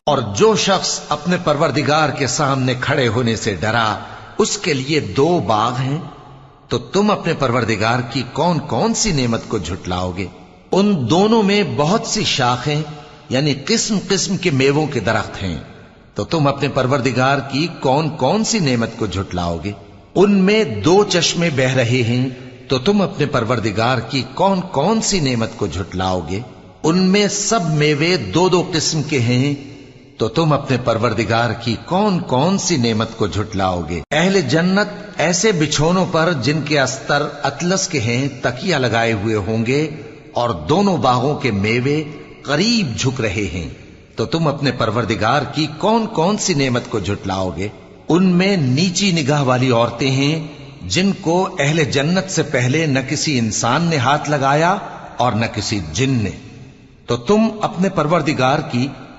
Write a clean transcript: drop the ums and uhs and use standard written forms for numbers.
और जो शख्स अपने परवरदिगार के सामने खड़े होने से डरा, उसके लिए 2 बाग हैं, तो तुम अपने परवरदिगार की कौन कौन सी नेमत को झुटलाओगे? उन दोनों में बहुत सी शाखें यानी किस्म किस्म के मेवों के दरख्त हैं, तो तुम अपने परवरदिगार की कौन कौन सी नेमत को झुटलाओगे? उनमें 2 चश्मे बह रहे हैं, तो तुम अपने परवरदिगार की कौन कौन सी नेमत को झुटलाओगे? उनमें सब मेवे 2-2 किस्म के हैं, तो तुम अपने परवरदिगार की कौन कौन सी नेमत को झुटलाओगे? अहले जन्नत ऐसे बिछोनों पर जिनके अस्तर अतलस के हैं तकिया लगाए हुए होंगे और दोनों बागों के मेवे करीब झुक रहे हैं, तो तुम अपने परवरदिगार की कौन कौन सी नेमत को झुटलाओगे? उनमें नीची निगाह वाली औरतें हैं जिनको अहले जन्नत से पहले न किसी इंसान ने हाथ लगाया और न किसी जिन ने, तो तुम अपने परवरदिगार की